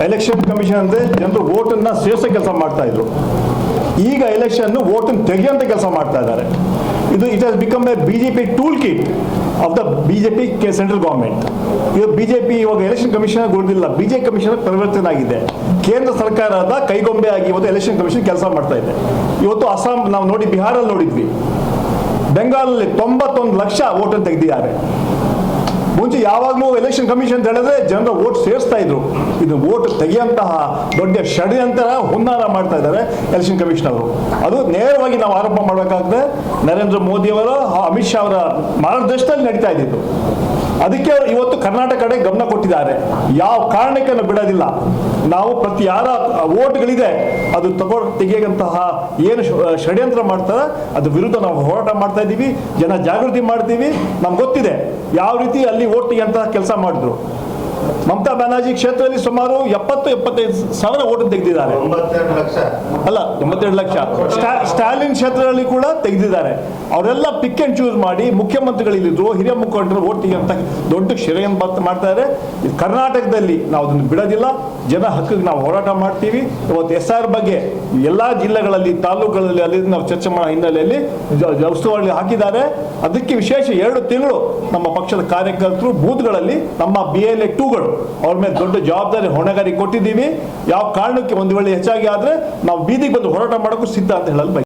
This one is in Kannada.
ಎಲೆಕ್ಷನ್ ಕಮಿಷನ್ ಅಂದರೆ ಜನರು ವೋಟನ್ನು ಸೇರಿಸೋ ಕೆಲಸ ಮಾಡ್ತಾ ಇದ್ರು. ಈಗ ಎಲೆಕ್ಷನ್ ವೋಟನ್ನು ತೆಗೆಯುವಂಥ ಕೆಲಸ ಮಾಡ್ತಾ ಇದ್ದಾರೆ. It has become A BJP tool kit of the BJP central government. ಇವಾಗ ಬಿಜೆಪಿ ಇವಾಗ ಎಲೆಕ್ಷನ್ ಕಮಿಷನ್ ಉಳಿದಿಲ್ಲ, ಬಿಜೆಪಿ ಕಮಿಷನ್ ಪರಿವರ್ತನೆ ಆಗಿದೆ. ಕೇಂದ್ರ ಸರ್ಕಾರದ ಕೈಗೊಂಬೆ ಆಗಿ ಇವತ್ತು ಎಲೆಕ್ಷನ್ ಕಮಿಷನ್ ಕೆಲಸ ಮಾಡ್ತಾ ಇದೆ. ಇವತ್ತು ಅಸ್ಸಾಂ ನಾವು ನೋಡಿ, ಬಿಹಾರಲ್ಲಿ ನೋಡಿದ್ವಿ, ಬೆಂಗಾಲಲ್ಲಿ 91 ಲಕ್ಷ ವೋಟನ್ನು ತೆಗೆದಿದ್ದಾರೆ. ಮುಂಚೆ ಯಾವಾಗಲೂ ಎಲೆಕ್ಷನ್ ಕಮಿಷನ್ ಅಂತ ಹೇಳಿದ್ರೆ ಜನರ ವೋಟ್ ಸೇರಿಸ್ತಾ ಇದ್ರು. ಇದು ವೋಟ್ ತೆಗೆಯುವಂತಹ ದೊಡ್ಡ ಷಡ್ಯಂತ್ರ ಹುನ್ನಾರ ಮಾಡ್ತಾ ಇದ್ದಾರೆ ಎಲೆಕ್ಷನ್ ಕಮಿಷನ್ ಅವರು. ಅದು ನೇರವಾಗಿ ನಾವು ಆರೋಪ ಮಾಡಬೇಕಾದ್ರೆ ನರೇಂದ್ರ ಮೋದಿ ಅವರ ಅಮಿತ್ ಶಾ ಅವರ ಮಾರ್ಗದರ್ಶನದಲ್ಲಿ ನಡೀತಾ ಇದ್ದಿದ್ದು. ಅದಕ್ಕೆ ಇವತ್ತು ಕರ್ನಾಟಕ ಕಡೆ ಗಮನ ಕೊಟ್ಟಿದ್ದಾರೆ. ಯಾವ ಕಾರಣಕ್ಕೆ ಬಿಡೋದಿಲ್ಲ. ನಾವು ಪ್ರತಿ ಯಾರ ವೋಟ್ಗಳಿದೆ ಅದು ತೆಗೆಯುವಂತಹ ಏನು ಷಡ್ಯಂತ್ರ ಮಾಡ್ತಾರೆ ಅದ್ರ ವಿರುದ್ಧ ನಾವು ಹೋರಾಟ ಮಾಡ್ತಾ ಇದ್ದೀವಿ. ಜನ ಜಾಗೃತಿ ಮಾಡ್ತೀವಿ. ನಮ್ಗೆ ಗೊತ್ತಿದೆ ಯಾವ ರೀತಿ ಅಲ್ಲಿ ವೋಟ್ ತೆಗೆಯುವಂತಹ ಕೆಲಸ ಮಾಡಿದ್ರು. ಮಮತಾ ಬ್ಯಾನರ್ಜಿ ಕ್ಷೇತ್ರದಲ್ಲಿ ಸುಮಾರು 70-75 ಸಾವಿರ ವೋಟ್ ತೆಗೆದಿದ್ದಾರೆ. 92 ಲಕ್ಷ. ಸ್ಟಾಲಿನ್ ಕ್ಷೇತ್ರದಲ್ಲಿ ಕೂಡ ತೆಗೆದಿದ್ದಾರೆ. ಅವರೆಲ್ಲ ಪಿಕ್ ಅಂಡ್ ಚೂಸ್ ಮಾಡಿ ಮುಖ್ಯಮಂತ್ರಿಗಳಿದ್ರು, ಹಿರಿಯ ಮುಖಂಡರು ವೋಟ್ ತೆಗೆಯುವಂತ ದೊಡ್ಡ ಷಡ್ಯಂತ್ರ ಮಾಡ್ತಾ ಇದ್ದಾರೆ. ಕರ್ನಾಟಕದಲ್ಲಿ ನಾವು ಅದನ್ನು ಬಿಡೋದಿಲ್ಲ. ಜನ ಹಕ್ಕಿಗೆ ನಾವು ಹೋರಾಟ ಮಾಡ್ತೀವಿ. ಇವತ್ತು SR ಬಗ್ಗೆ ಎಲ್ಲ ಜಿಲ್ಲೆಗಳಲ್ಲಿ, ತಾಲೂಕುಗಳಲ್ಲಿ ಅಲ್ಲಿ ನಾವು ಚರ್ಚೆ ಮಾಡೋ ಹಿನ್ನೆಲೆಯಲ್ಲಿ ಉಸ್ತುವಾರಿ ಹಾಕಿದ್ದಾರೆ. ಅದಕ್ಕೆ ವಿಶೇಷ 2 ತಿಂಗಳು ನಮ್ಮ ಪಕ್ಷದ ಕಾರ್ಯಕರ್ತರು ಬೂತ್ಗಳಲ್ಲಿ ನಮ್ಮ BLA 2ಗಳು ಅವ್ರ ಮೇಲೆ ದೊಡ್ಡ ಜವಾಬ್ದಾರಿ ಹೊಣೆಗಾರಿ ಕೊಟ್ಟಿದ್ದೀವಿ. ಯಾವ ಕಾರಣಕ್ಕೆ ಒಂದು ವೇಳೆ ಹೆಚ್ಚಾಗಿ ಆದರೆ ನಾವು ಬೀದಿಗೆ ಬಂದು ಹೋರಾಟ ಮಾಡೋಕ್ಕೂ ಸಿದ್ಧ ಅಂತ ಹೇಳಲು